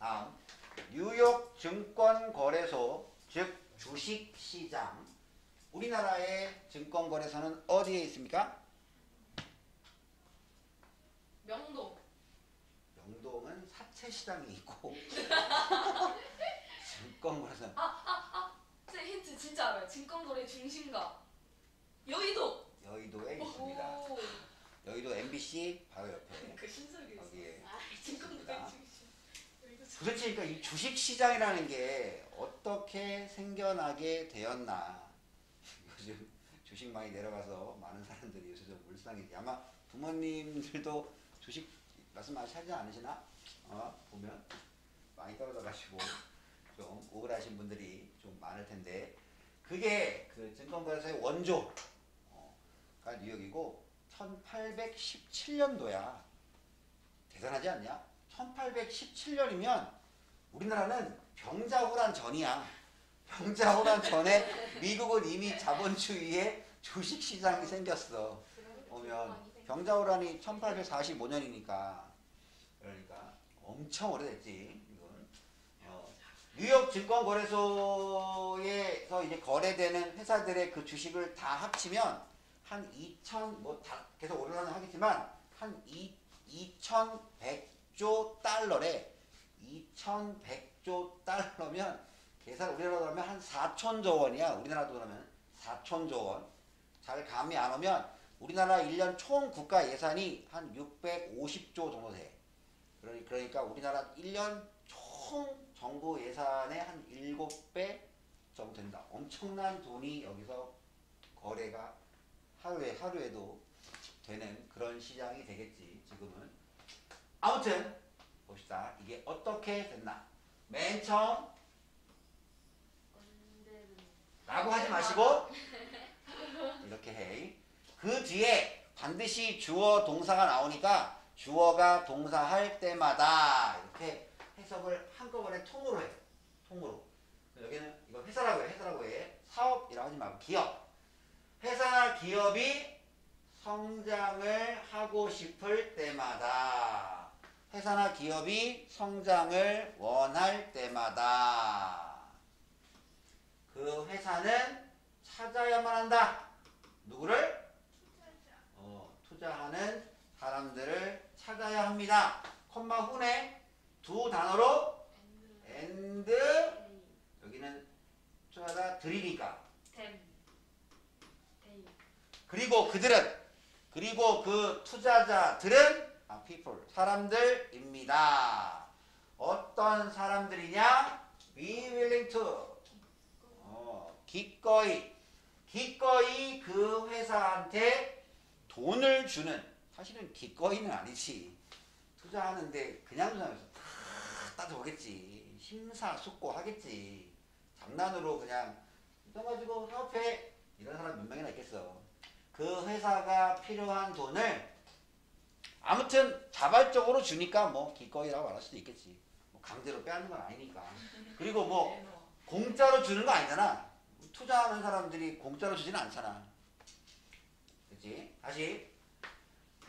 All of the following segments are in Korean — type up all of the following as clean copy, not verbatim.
다음 뉴욕 증권거래소 즉 주식시장. 우리나라의 증권거래소는 어디에 있습니까? 명동. 명동은 사채시장이 있고 증권거래소는 쌤 힌트 진짜 알아요. 증권거래 중심가. 여의도. 여의도에 있습니다. 오. 여의도 MBC 바로 옆에 그 신설기 여기에 증권거래 있습니다. 중심. 여의도 중- 도대체 그러니까 이 주식시장이라는 게 어떻게 생겨나게 되었나. 요즘 주식 많이 내려가서 많은 사람들이 요새 좀 울상이지. 아마 부모님들도 주식 말씀 많이 하지 않으시나? 보면 많이 떨어져가지고 좀 우울하신 분들이 좀 많을 텐데, 그게 그 증권거래소의 원조가 뉴욕이고 1817년도야. 대단하지 않냐? 1817년이면 우리나라는 병자호란 전이야. 병자호란 전에 미국은 이미 자본주의의 주식시장이 생겼어. 보면 병자호란이 1845년이니까 그러니까 엄청 오래됐지. 이건. 뉴욕 증권거래소에서 이제 거래되는 회사들의 그 주식을 다 합치면 한 2천 뭐 다 계속 오르락은 하겠지만 한 2,100조 달러래. 2,100조 달러면 계산 우리나라로 하면 한 4천조 원이야. 우리나라 돈으로 하면 4천조 원. 잘 감이 안 오면 우리나라 1년 총 국가 예산이 한 650조 정도 돼. 그러니까 우리나라 1년 총 정부 예산의 한 7배 정도 된다. 엄청난 돈이 여기서 거래가 하루에도 되는 그런 시장이 되겠지, 지금은. 아무튼 봅시다. 이게 어떻게 됐나. 맨 처음 라고 하지 마시고 이렇게 해. 그 뒤에 반드시 주어 동사가 나오니까 주어가 동사할 때마다 이렇게 해석을 한꺼번에 통으로 해. 통으로. 여기는 이거 회사라고 해. 회사라고 해. 사업이라고 하지 말고 기업. 회사나 기업이 성장을 하고 싶을 때마다, 회사나 기업이 성장을 원할 때마다 그 회사는 찾아야만 한다. 누구를? 투자하는 사람들을 찾아야 합니다. 콤마 후에 두 단어로 and, 여기는 투자자 들이니까. 그리고 그들은, 그리고 그 투자자들은 people, 사람들입니다. 어떤 사람들이냐? be willing to, 기꺼이 그 회사한테 돈을 주는, 사실은 기꺼이는 아니지. 투자하는데 그냥 투자하면서 다 따져보겠지. 심사숙고하겠지. 장난으로 그냥 이거 가지고 사업해, 이런 사람 몇 명이나 있겠어. 그 회사가 필요한 돈을 아무튼 자발적으로 주니까 뭐 기꺼이라고 말할 수도 있겠지. 뭐 강제로 빼앗는 건 아니니까. 그리고 뭐 공짜로 주는 거 아니잖아. 투자하는 사람들이 공짜로 주지는 않잖아. 그치? 다시.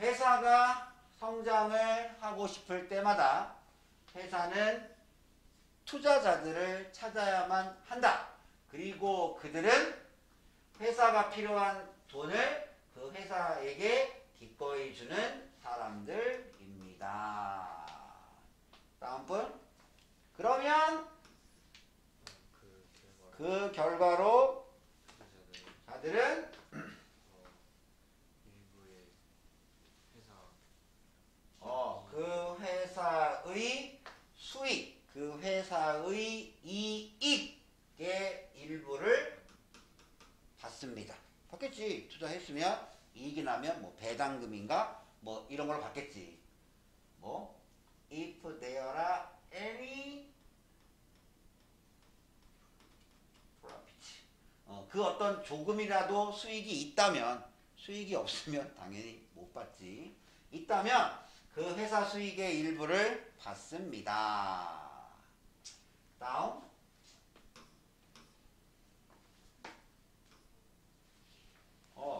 회사가 성장을 하고 싶을 때마다 회사는 투자자들을 찾아야만 한다. 그리고 그들은 회사가 필요한 돈을 그 회사에게 기꺼이 주는 사람들입니다. 다음 분. 그러면 그 결과로 자들은 그 회사의 수익, 그 회사의 이익의 일부를 받습니다. 받겠지. 투자했으면 이익이 나면 뭐 배당금인가 뭐 이런 걸 받겠지. 뭐 if there are any profit, 그 어떤 조금이라도 수익이 있다면, 수익이 없으면 당연히 못 받지. 있다면 그 회사 수익의 일부를 받습니다. 다음.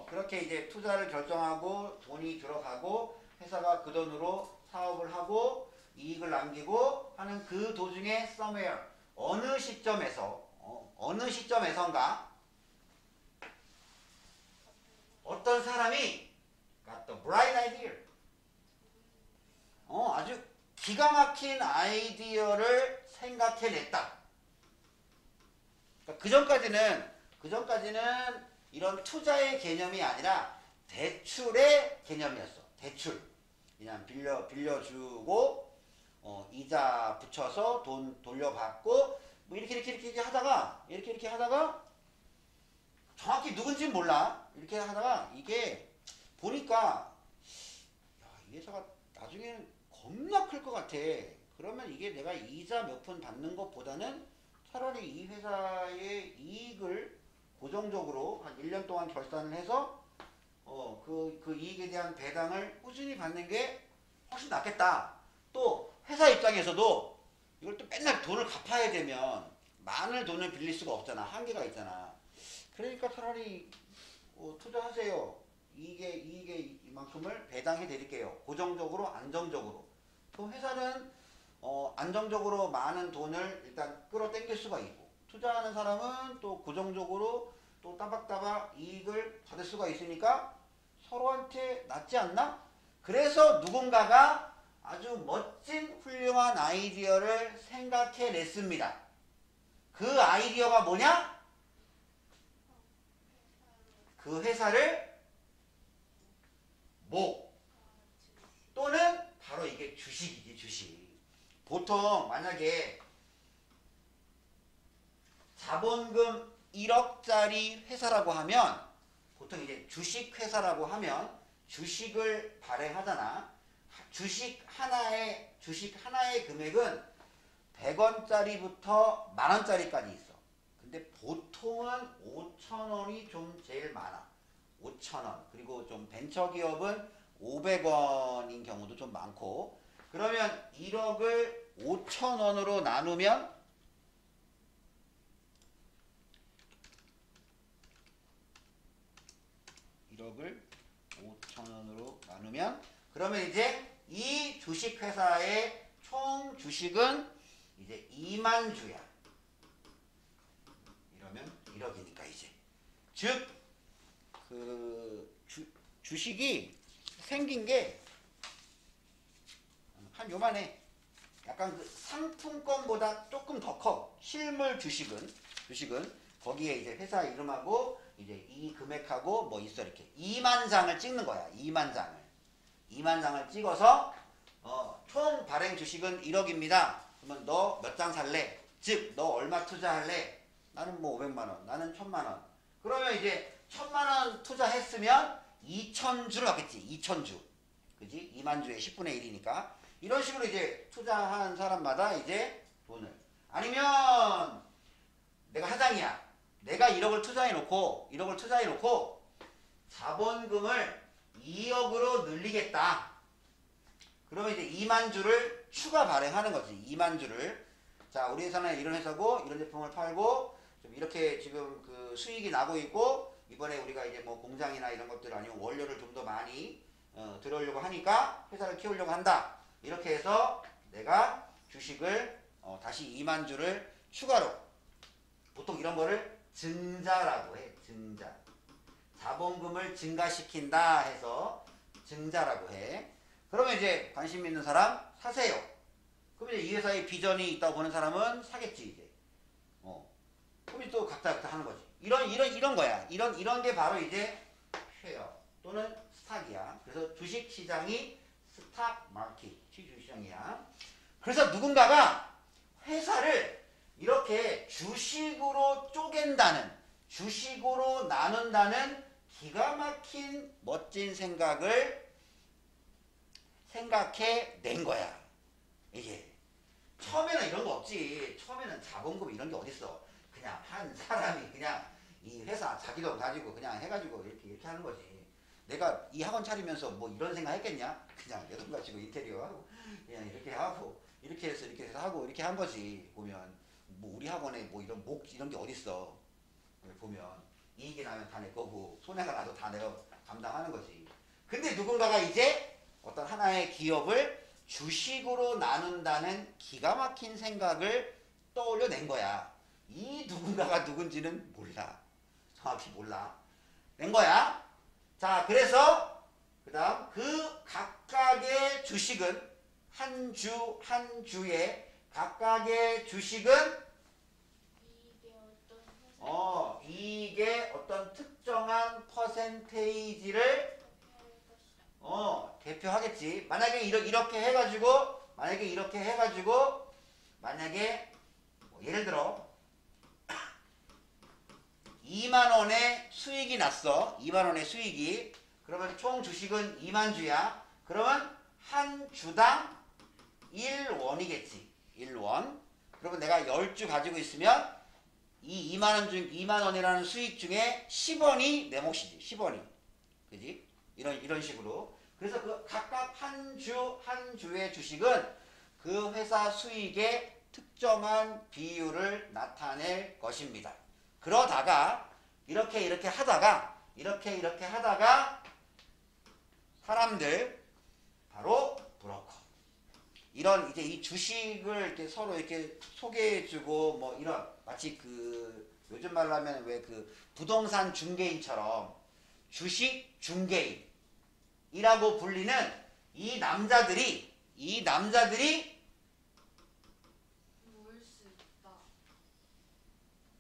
그렇게 이제 투자를 결정하고 돈이 들어가고 회사가 그 돈으로 사업을 하고 이익을 남기고 하는 그 도중에 somewhere 어느 시점에서 어느 시점에선가 어떤 사람이 got the bright idea 아주 기가 막힌 아이디어를 생각해냈다. 그러니까 그 전까지는 이런 투자의 개념이 아니라 대출의 개념이었어. 대출. 그냥 빌려주고 이자 붙여서 돈 돌려받고 뭐 이렇게 하다가 정확히 누군지는 몰라. 이렇게 하다가 이게 보니까 야, 이 회사가 나중에는 겁나 클 것 같아. 그러면 이게 내가 이자 몇 푼 받는 것보다는 차라리 이 회사의 이익을 고정적으로 한 1년 동안 결산을 해서 그 이익에 대한 배당을 꾸준히 받는 게 훨씬 낫겠다. 또 회사 입장에서도 이걸 또 맨날 돈을 갚아야 되면 많은 돈을 빌릴 수가 없잖아. 한계가 있잖아. 그러니까 차라리 투자하세요. 이익의 이만큼을 배당해 드릴게요. 고정적으로 안정적으로. 그럼 회사는 안정적으로 많은 돈을 일단 끌어당길 수가 있고 투자하는 사람은 또 고정적으로 또 따박따박 이익을 받을 수가 있으니까 서로한테 낫지 않나? 그래서 누군가가 아주 멋진 훌륭한 아이디어를 생각해냈습니다. 그 아이디어가 뭐냐? 그 회사를 또는 바로 이게 주식이지, 주식. 보통 만약에 자본금 1억짜리 회사라고 하면 보통 이제 주식 회사라고 하면 주식을 발행하잖아. 주식 하나의 금액은 100원짜리부터 만원짜리까지 있어. 근데 보통은 5천원이 좀 제일 많아. 5천원. 그리고 좀 벤처기업은 500원인 경우도 좀 많고. 그러면 1억을 5천원으로 나누면 1억을 5천원으로 나누면 그러면 이제 이 주식회사의 총 주식은 이제 2만 주야. 이러면 1억이니까 이제. 즉, 주식이 생긴 게 한 요만해. 약간 그 상품권보다 조금 더 커. 실물 주식은 거기에 이제 회사 이름하고 이제 이 금액하고 뭐 있어 이렇게 2만 장을 찍는 거야. 2만 장을 찍어서 총 발행 주식은 1억입니다. 그러면 너 몇 장 살래? 즉 너 얼마 투자할래? 나는 뭐 500만 원, 나는 1000만 원. 그러면 이제 1000만 원 투자했으면 2000주를 받겠지. 2000주. 그지? 2만 주에 10분의 1이니까. 이런 식으로 이제 투자한 사람마다 이제 돈을. 아니면 내가 사장이야. 내가 1억을 투자해놓고 자본금을 2억으로 늘리겠다. 그러면 이제 2만 주를 추가 발행하는 거지. 2만 주를. 자, 우리 회사는 이런 회사고 이런 제품을 팔고 좀 이렇게 지금 그 수익이 나고 있고 이번에 우리가 이제 뭐 공장이나 이런 것들 아니면 원료를 좀 더 많이 들어오려고 하니까 회사를 키우려고 한다. 이렇게 해서 내가 주식을 다시 2만 주를 추가로 보통 이런 거를 증자라고 해. 증자. 자본금을 증가시킨다 해서 증자라고 해. 그러면 이제 관심 있는 사람 사세요. 그럼 이제 이 회사의 비전이 있다고 보는 사람은 사겠지 이제. 그럼 또 각자 하는 거지. 이런 거야. 이런 게 바로 이제 쉐어 또는 스탁이야. 그래서 주식 시장이 스탁 마켓, 주식시장이야. 그래서 누군가가 회사를 이렇게 주식으로 쪼갠다는, 주식으로 나눈다는 기가 막힌 멋진 생각을 생각해낸 거야. 이게 처음에는 이런 거 없지. 처음에는 자본금 이런 게 어딨어. 그냥 한 사람이 그냥 이 회사 자기 돈 가지고 그냥 해가지고 이렇게 하는 거지. 내가 이 학원 차리면서 뭐 이런 생각 했겠냐? 그냥 내 돈 가지고 인테리어 하고 그냥 이렇게 하고 이렇게 해서 하고 이렇게 한 거지. 보면 뭐 우리 학원에 뭐 이런 이런 게 어딨어. 보면 이익이 나면 다 내 거고 손해가 나도 다 내가 감당하는 거지. 근데 누군가가 이제 어떤 하나의 기업을 주식으로 나눈다는 기가 막힌 생각을 떠올려낸 거야. 이 누군가가 누군지는 몰라. 정확히 몰라. 낸 거야. 자, 그래서 그 다음 그 각각의 주식은 한 주 한 주에 각각의 주식은 이게 어떤 특정한 퍼센테이지를 대표하겠지. 만약에 이렇게 해가지고 만약에 뭐 예를 들어 2만 원의 수익이 났어. 2만 원의 수익이. 그러면 총 주식은 2만 주야. 그러면 한 주당 1원이겠지. 1원. 그러면 내가 10주 가지고 있으면 이 2만 원이라는 수익 중에 10원이 내 몫이지. 10원이. 그지? 이런 식으로. 그래서 그 각각 한 주의 주식은 그 회사 수익의 특정한 비율을 나타낼 것입니다. 그러다가 이렇게 하다가 사람들 바로 브로커 이런 이제 이 주식을 이렇게 서로 이렇게 소개해주고 뭐 이런 마치 그 요즘 말로 하면 왜 그 부동산 중개인처럼 주식 중개인이라고 불리는 이 남자들이 모일 수 있다.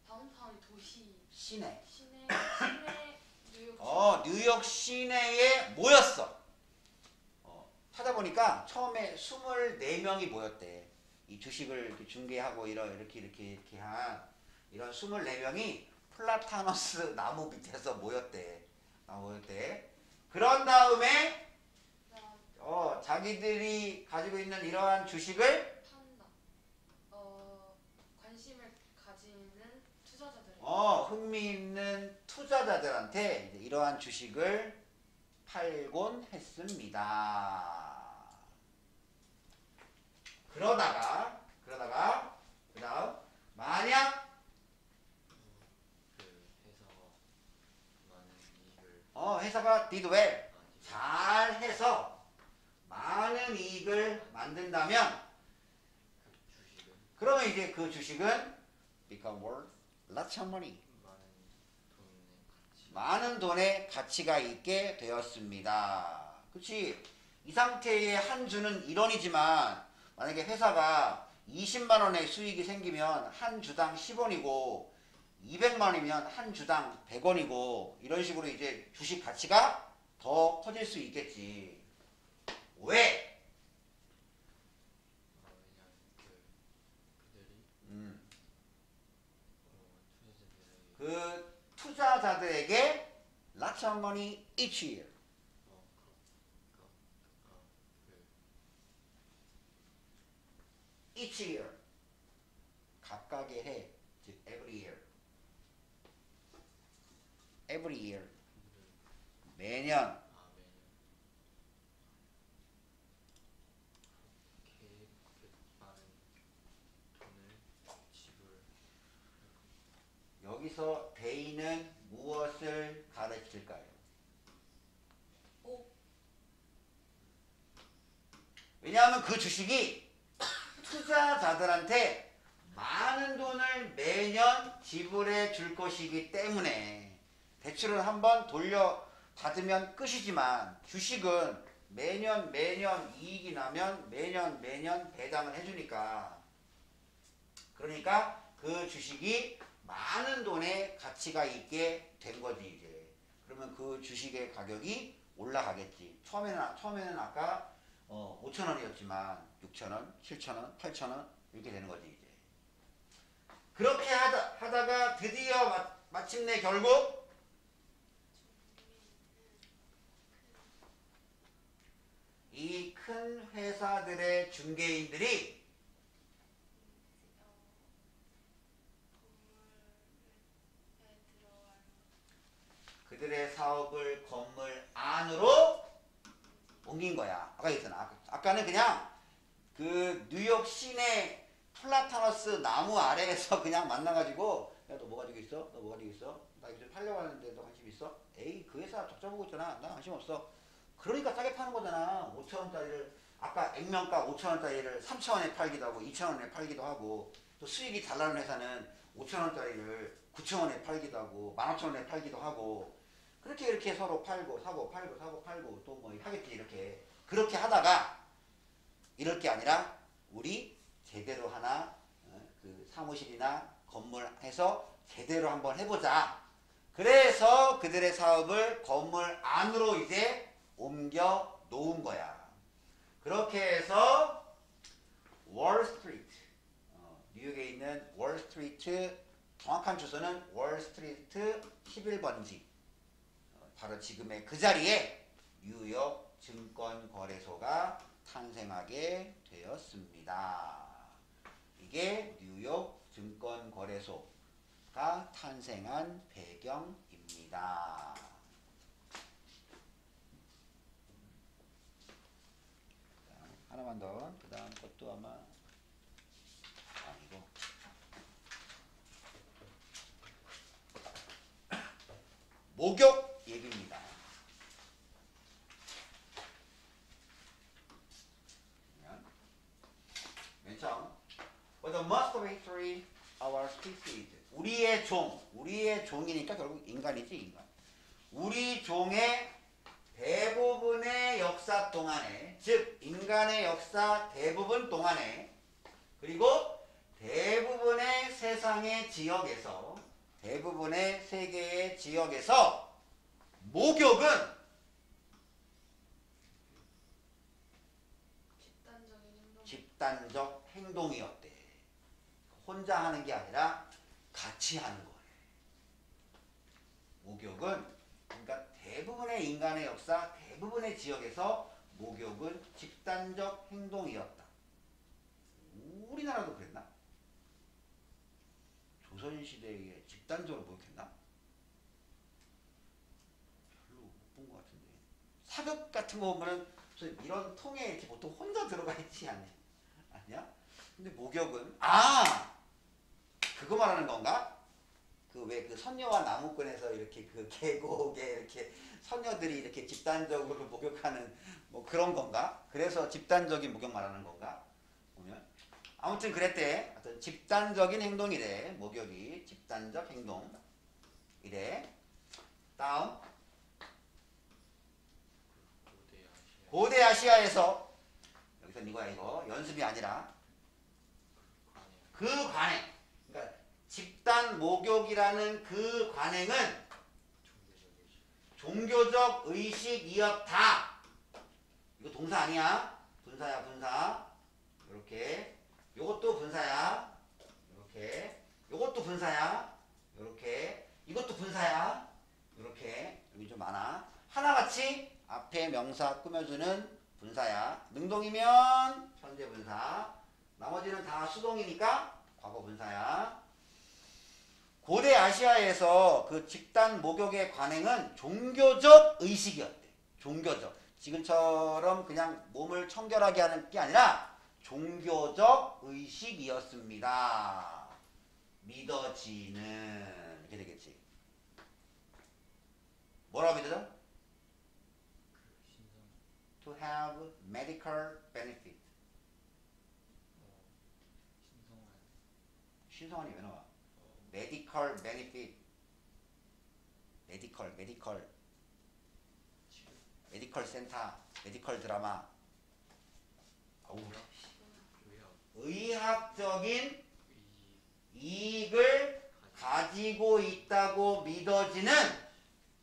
다운타운 도시 시내 뉴욕 뉴욕 시내에 모였어. 찾아보니까 처음에 24명이 모였대. 이 주식을 이렇게 중개하고 이렇게 한 이런 24명이 플라타너스 나무 밑에서 모였대. 그런 다음에 자기들이 가지고 있는 이러한 주식을 판다. 관심을 가지는 투자자들. 흥미 있는 투자자들한테 이제 이러한 주식을 팔곤 했습니다. 그러다가 그다음 만약 회사가 did well 잘해서 많은 이익을 만든다면 그러면 이제 그 주식은 become worth lots of money 많은 돈의 가치가 있게 되었습니다. 그치? 이 상태의 한 주는 1원이지만 만약에 회사가 20만 원의 수익이 생기면 한 주당 10원이고 200만 원이면 한 주당 100원이고 이런 식으로 이제 주식 가치가 더 커질 수 있겠지. 왜? 그 투자자들에게 lots of money each year. each year. 각각의 해. 즉 every year. every year. 매년. 여기서 대의는 무엇을 가르칠까요? 왜냐하면 그 주식이 투자자들한테 많은 돈을 매년 지불해 줄 것이기 때문에 대출을 한번 돌려받으면 끝이지만 주식은 매년 이익이 나면 매년 배당을 해주니까 그러니까 그 주식이 많은 돈의 가치가 있게 된 거지 이제. 그러면 그 주식의 가격이 올라가겠지. 처음에는 아까 5천 원이었지만 6천 원, 7천 원, 8천 원 이렇게 되는 거지 이제. 그렇게 하다가 드디어 마침내 결국 이 큰 회사들의 중개인들이 그들의 사업을 건물 안으로 옮긴 거야. 아까 얘기했잖아. 아까는 그냥 그 뉴욕 시내 플라타너스 나무 아래에서 그냥 만나가지고 야 너 뭐 가지고 있어? 너 뭐 가지고 있어? 나 이거 좀 팔려고 하는데 너 관심 있어? 에이 그 회사 적자 보고 있잖아. 나 관심 없어. 그러니까 싸게 파는 거잖아. 5천 원짜리를 아까 액면가 5,000원짜리를 3,000원에 팔기도 하고 2,000원에 팔기도 하고 또 수익이 잘 나는 회사는 5,000원짜리를 9,000원에 팔기도 하고 15,000원에 팔기도 하고 그렇게 이렇게 서로 팔고 사고 팔고 사고 팔고 또 뭐 하겠지 이렇게 그렇게 하다가 이럴 게 아니라 우리 제대로 하나 그 사무실이나 건물 해서 제대로 한번 해보자. 그래서 그들의 사업을 건물 안으로 이제 옮겨 놓은 거야. 그렇게 해서 월스트리트, 뉴욕에 있는 월스트리트 정확한 주소는 월스트리트 11번지 바로 지금의 그 자리에 뉴욕 증권거래소가 탄생하게 되었습니다. 이게 뉴욕 증권거래소가 탄생한 배경입니다. 하나만 더. 그 다음 것도 아마 아니고 목욕 얘기입니다. 맨 처음 For the most of history of our species 우리의 종이니까 결국 인간이지 인간. 우리 종의 대부분의 역사 동안에 즉 인간의 역사 대부분 동안에 그리고 대부분의 세상의 지역에서 대부분의 세계의 지역에서 목욕은 집단적 행동이었대. 혼자 하는 게 아니라 같이 하는 거래. 목욕은 그러니까 대부분의 인간의 역사, 대부분의 지역에서 목욕은 집단적 행동이었다. 우리나라도 그랬나? 조선시대에 집단적으로 목욕했나? 별로 못 본 것 같은데. 사극 같은 거 보면은 이런 통에 이렇게 보통 혼자 들어가 있지 아니야? 근데 목욕은 그거 말하는 건가? 그 왜 그 선녀와 나무꾼에서 이렇게 그 계곡에 이렇게 선녀들이 이렇게 집단적으로 목욕하는 뭐 그런 건가? 그래서 집단적인 목욕 말하는 건가? 보면 아무튼 그랬대. 어떤 집단적인 행동이래. 목욕이 집단적 행동이래. 다음 고대 아시아에서 여기서 이거야 이거 연습이 아니라 그 관행 그러니까 집단 목욕이라는 그 관행은 종교적 의식이었다. 이거 동사 아니야. 분사야 분사. 이렇게 요것도 분사야. 이렇게 요것도 분사야. 이렇게 이것도 분사야. 이렇게 여기 좀 많아. 하나같이 앞에 명사 꾸며주는 분사야. 능동이면 현재 분사. 나머지는 다 수동이니까 과거 분사야. 고대 아시아에서 그 집단 목욕의 관행은 종교적 의식이었대. 종교적. 지금처럼 그냥 몸을 청결하게 하는 게 아니라 종교적 의식이었습니다. 믿어지는 이렇게 되겠지. 뭐라고 믿어져? To have medical benefit. 신성한이 왜 나와? medical benefit. medical center, medical 드라마. 의학적인 이익을 가지고 있다고 믿어지는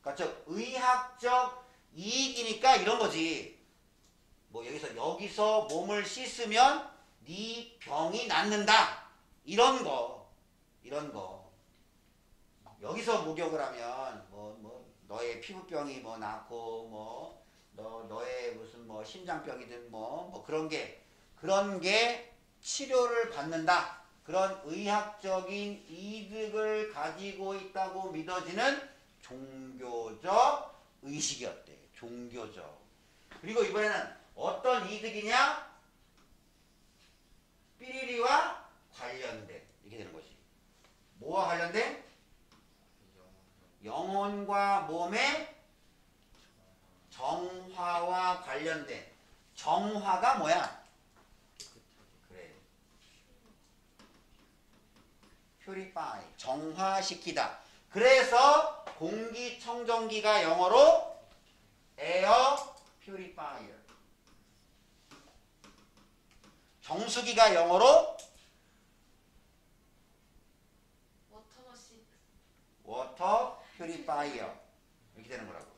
그러니까 즉 의학적 이익이니까 이런 거지. 뭐 여기서 몸을 씻으면 네 병이 낫는다. 이런 거. 여기서 목욕을 하면 뭐 너의 피부병이 뭐 낫고 뭐 너의 무슨 뭐 심장병이든 뭐 그런 게 치료를 받는다. 그런 의학적인 이득을 가지고 있다고 믿어지는 종교적 의식이었대. 종교적. 그리고 이번에는 어떤 이득이냐? 삐리리와 관련된 이렇게 되는 것이. 뭐와 관련된? 영혼과 몸의 정화와 관련된. 정화가 뭐야? purify 정화시키다. 그래서 공기청정기가 영어로 air purifier. 정수기가 영어로 워터머신. water purifier. 이렇게 되는 거라고.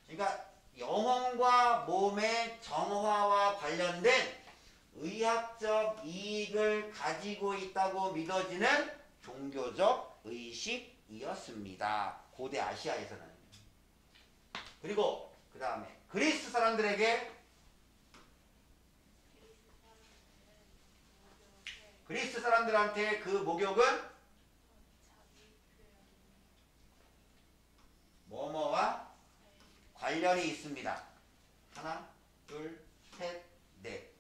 그러니까 영혼과 몸의 정화와 관련된 의학적 이익을 가지고 있다고 믿어지는 종교적 의식이었습니다. 고대 아시아에서는. 그리고 그 다음에 그리스 사람들에게 그리스 사람들한테 그 목욕은 뭐뭐와 관련이 있습니다. 하나, 둘, 셋, 넷.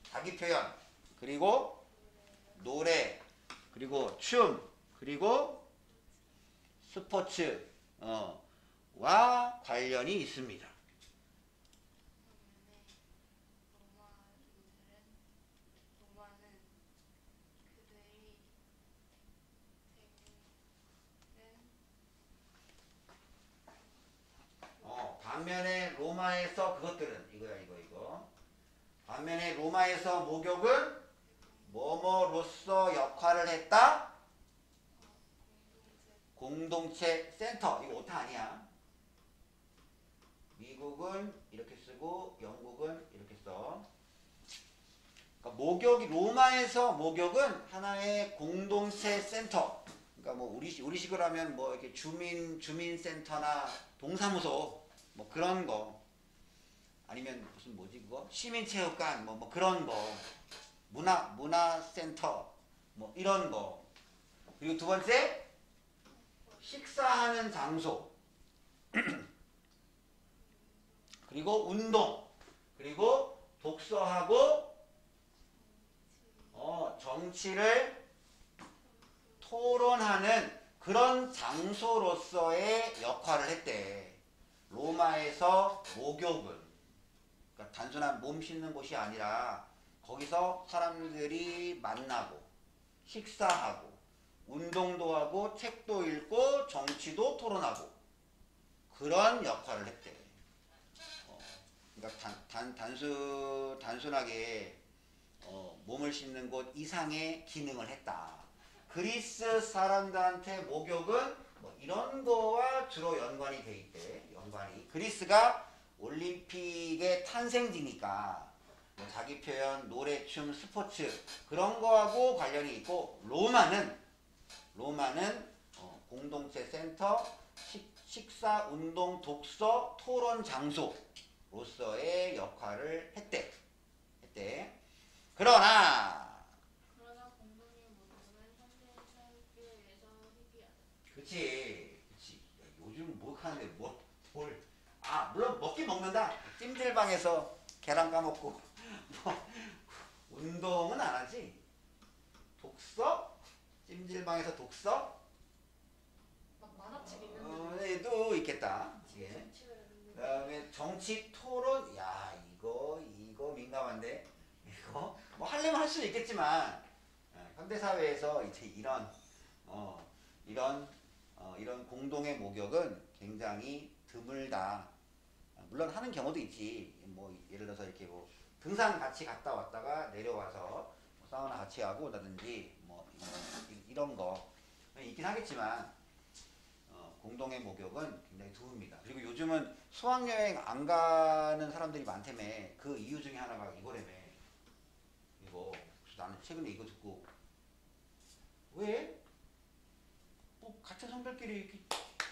자기 표현, 그리고 노래, 그리고 춤, 그리고 스포츠 와 관련이 있습니다. 반면에 로마에서 그것들은 이거 반면에 로마에서 목욕은 뭐뭐로서 역할을 했다. 공동체 센터. 이거 오타 아니야. 미국은 이렇게 쓰고 영국은 이렇게 써. 그러니까 목욕이 로마에서 목욕은 하나의 공동체 센터. 그러니까 뭐 우리식으로 하면 뭐 이렇게 주민센터나 동사무소 뭐 그런 거. 아니면 무슨 뭐지 그거? 시민체육관 뭐 그런 거. 문화센터 뭐 이런 거. 그리고 두 번째 식사하는 장소. 그리고 운동. 그리고 독서하고 정치를 토론하는 그런 장소로서의 역할을 했대. 로마에서 목욕은. 그러니까 단순한 몸 씻는 곳이 아니라 거기서 사람들이 만나고 식사하고 운동도 하고 책도 읽고 정치도 토론하고 그런 역할을 했대. 그러니까 단순하게 몸을 씻는 곳 이상의 기능을 했다. 그리스 사람들한테 목욕은 뭐 이런 거와 주로 연관이 돼 있대. 연관이. 그리스가 올림픽의 탄생지니까 뭐 자기 표현, 노래, 춤, 스포츠 그런 거하고 관련이 있고 로마는 공동체 센터, 식사, 운동, 독서, 토론 장소로서의 역할을 했대. 그러나 공동의 모습은 현대의 삶에 의해서 희귀하다. 그치. 야, 요즘 뭐 하는데 물론 먹긴 먹는다. 찜질방에서 계란 까먹고 뭐, 운동은 안 하지. 독서? 찜질방에서 독서? 막 만화책 있는데. 얘도 있겠다. 예. 정치가 있는데. 그다음에 정치 토론. 야 이거 민감한데. 이거 뭐 하려면 할 수도 있겠지만 현대 사회에서 이제 이런 공동의 목욕은 굉장히 드물다. 물론 하는 경우도 있지. 뭐 예를 들어서 이렇게 뭐 등산 같이 갔다 왔다가 내려와서 뭐 사우나 같이 하고 라든지 뭐 이런 거 있긴 하겠지만 공동의 목욕은 굉장히 드뭅니다. 그리고 요즘은 수학여행 안 가는 사람들이 많다며. 그 이유 중에 하나가 이거라며. 이거 그래서 나는 최근에 이거 듣고 왜? 뭐 같은 성별끼리 이렇게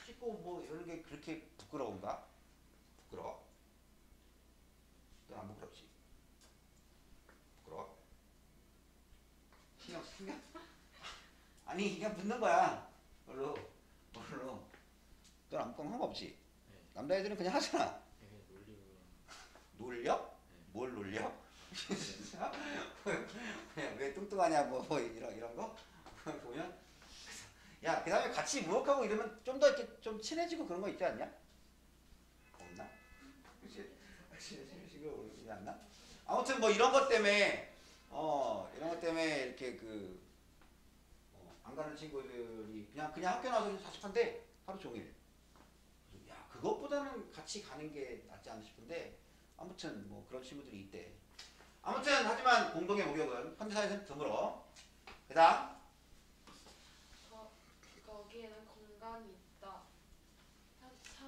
씻고 뭐 이런 게 그렇게 부끄러운가? 부끄러워? 넌 안 부끄럽지? 부끄러워? 신경? 아니 그냥 묻는 거야. 뭘로? 넌 아무 상관없지? 네. 남자애들은 그냥 하잖아. 네, 놀리고. 놀려? 네. 뭘 놀려? 왜 뚱뚱하냐 뭐 이런 거 보면 야 그다음에 같이 무역하고 이러면 좀 더 이렇게 좀 친해지고 그런 거 있지 않냐? 없나? 그치? 친해지고 않나? 아무튼 뭐 이런 것 때문에 이렇게 다른 친구들이 그냥 학교 나와서 자습한데 하루 종일. 야, 그것보다는 같이 가는 게 낫지 않나 싶은데 아무튼 뭐 그런 친구들이 있대. 아무튼 하지만 공동의 목욕은 현대사회에서는 드물어. 그다음 거기에는 공간이 있다.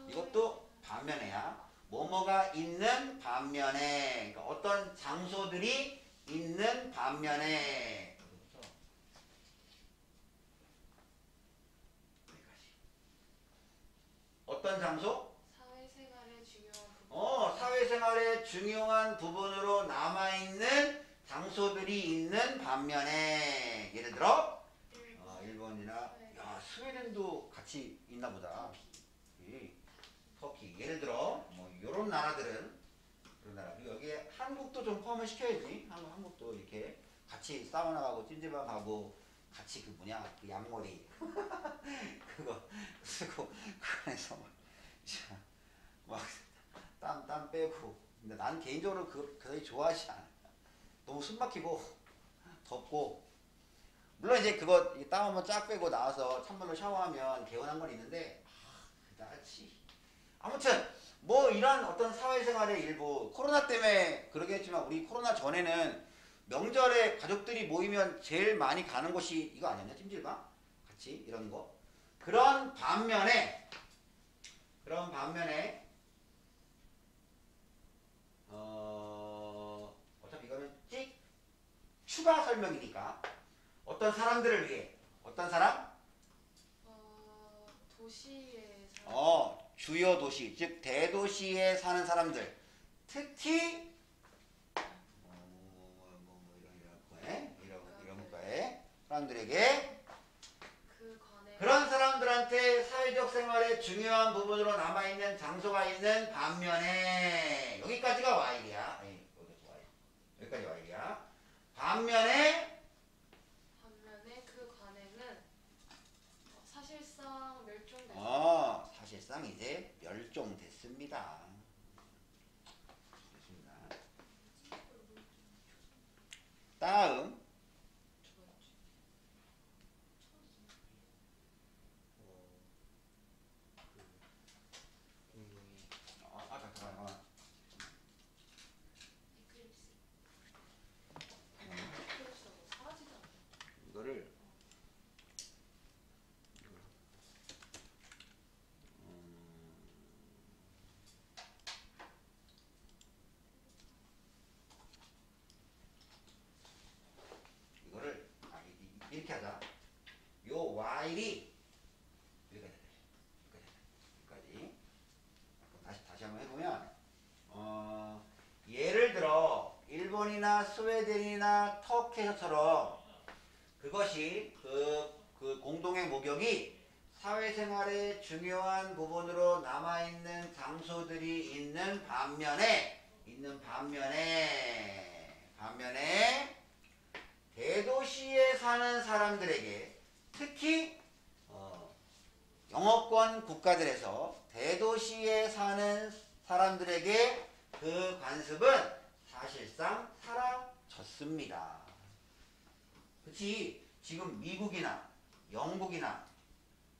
이것도 반면에야. 뭐뭐가 있는 반면에, 그러니까 어떤 장소들이 있는 반면에. 어떤 장소? 사회생활의 중요한 부분. 사회생활의 중요한 부분으로 남아있는 장소들이 있는 반면에. 예를 들어 일본이나 야, 스웨덴도 같이 있나 보다. 터키. 예를 들어 뭐 이런 나라들은 그런 나라. 그리고 여기에 한국도 좀 포함을 시켜야지. 한국도 이렇게 같이 사우나가고 찜질방가고 같이 그 뭐냐 그 양머리 그거 쓰고 그 안에서 막땀 빼고. 근데 난 개인적으로 그거 좋아하지 않아. 너무 숨막히고 덥고. 물론 이제 그거 땀 한번 쫙 빼고 나와서 찬물로 샤워하면 개운한 건 있는데 그다지. 아무튼 뭐 이런 어떤 사회생활의 일부, 코로나 때문에 그러겠지만 우리 코로나 전에는 명절에 가족들이 모이면 제일 많이 가는 곳이 이거 아니었냐? 찜질방? 같이 이런 거. 그런 반면에 어차피 이거는 찍 추가 설명이니까 어떤 사람들을 위해. 어떤 사람? 도시에 사는 주요 도시, 즉 대도시에 사는 사람들. 특히 이런 국가의 사람들에게. 그 관에 그런 사람들한테 사회적 생활의 중요한 부분으로 남아있는 장소가 있는 반면에. 여기까지가 Y이야. 여기까지 Y이야. 반면에 그 관에는 사실상 멸종됐다. 사실상 이제 멸종됐습니다. 다음 잠깐만. 이클립스가 사라지지 않나? 이거를 이렇게 하자. 요 Y이 여기까지. 다시 한번 해보면 예를 들어 일본이나 스웨덴이나 터키에서처럼 그것이 그 공동의 목욕이 사회생활의 중요한 부분으로 남아있는 장소들이 있는 반면에 대도시에 사는 사람들에게, 특히 영어권 국가들에서 대도시에 사는 사람들에게 그 관습은 사실상 사라졌습니다. 그치? 지금 미국이나 영국이나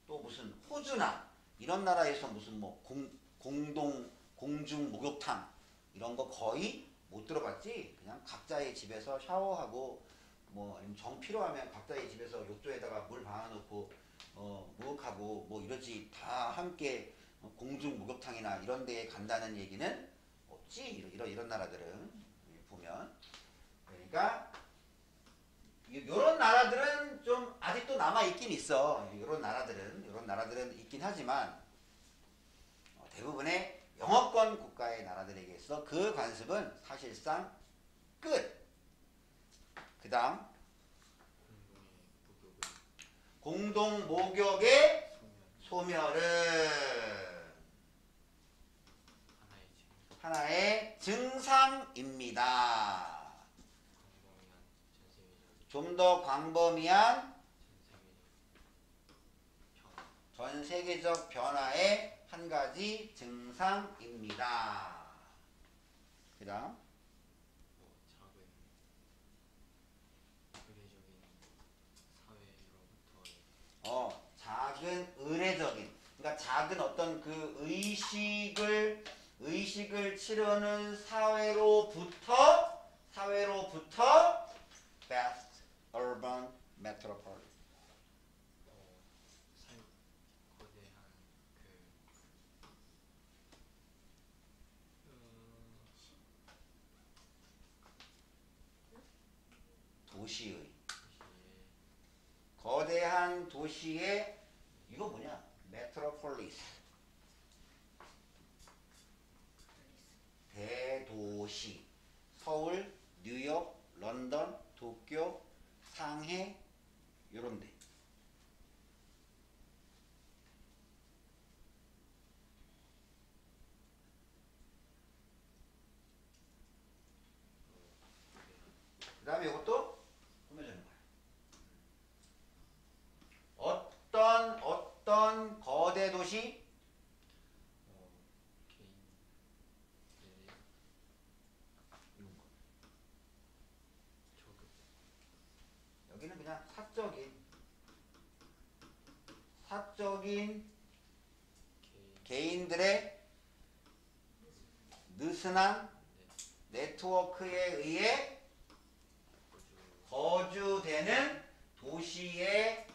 또 무슨 호주나 이런 나라에서 무슨 뭐 공중 목욕탕 이런 거 거의 못 들어봤지? 그냥 각자의 집에서 샤워하고 뭐 아니면 정 필요하면 각자의 집에서 욕조에다가 물 박아놓고 목욕하고 뭐 이러지. 다 함께 공중 목욕탕이나 이런 데에 간다는 얘기는 없지. 이런 나라들은 보면. 그러니까 요런 나라들은 좀 아직도 남아 있긴 있어. 요런 나라들은 있긴 하지만 대부분의 영어권 국가의 나라들에게서 그 관습은 사실상 끝. 그 다음 공동 목욕의 소멸은 하나의 증상입니다. 좀 더 광범위한 전 세계적 변화의 한 가지 증상입니다. 그 다음 작은 의례적인 사회로부터의 그러니까 작은 어떤 그 의식을 치르는 사회로부터 vast urban metropolis. 거대한 도시의 도시의 거대한 도시의 이거 뭐냐? metropolis. 대도시. 서울, 뉴욕, 런던, 도쿄, 상해 요런 데. 그 다음에 이것도 꾸며주는 거야. 어떤 거대 도시? 개인들의 조급 여기는 그냥 사적인 개인들의 느슨한 네트워크에 의해 거주되는 도시의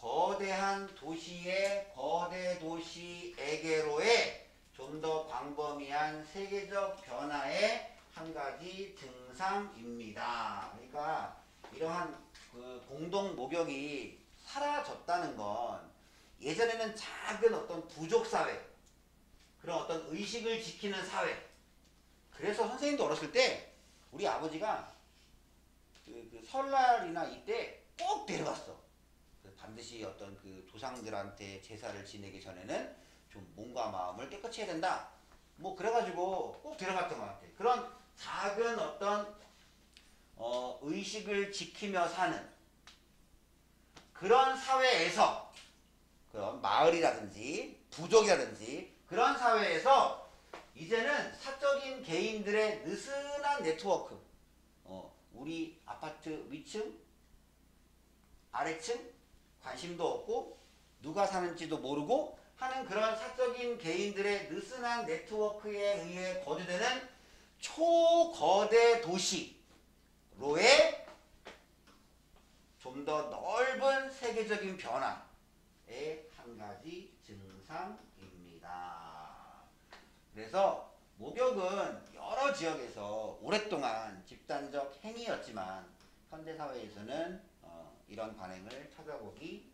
거대한 도시의 거대 도시에게로의 좀 더 광범위한 세계적 변화의 한 가지 증상입니다. 그러니까 이러한 그 공동 목욕이 사라졌다는 건 예전에는 작은 어떤 부족 사회, 그런 어떤 의식을 지키는 사회. 그래서 선생님도 어렸을 때 우리 아버지가 그 설날이나 이때 꼭 데려갔어. 반드시 어떤 그 조상들한테 제사를 지내기 전에는 좀 몸과 마음을 깨끗이 해야 된다. 뭐 그래가지고 꼭 데려갔던 것 같아. 그런 작은 어떤 의식을 지키며 사는 그런 사회에서 그런 마을이라든지 부족이라든지 그런 사회에서 이제는 사적인 개인들의 느슨한 네트워크, 우리 아파트 위층, 아래층 관심도 없고 누가 사는지도 모르고 하는 그런 사적인 개인들의 느슨한 네트워크에 의해 거주되는 초거대 도시로의 좀 더 넓은 세계적인 변화의 한 가지 증상입니다. 그래서 목욕은 여러 지역에서 오랫동안 집단적 행위였지만 현대사회에서는 이런 관행을 찾아보기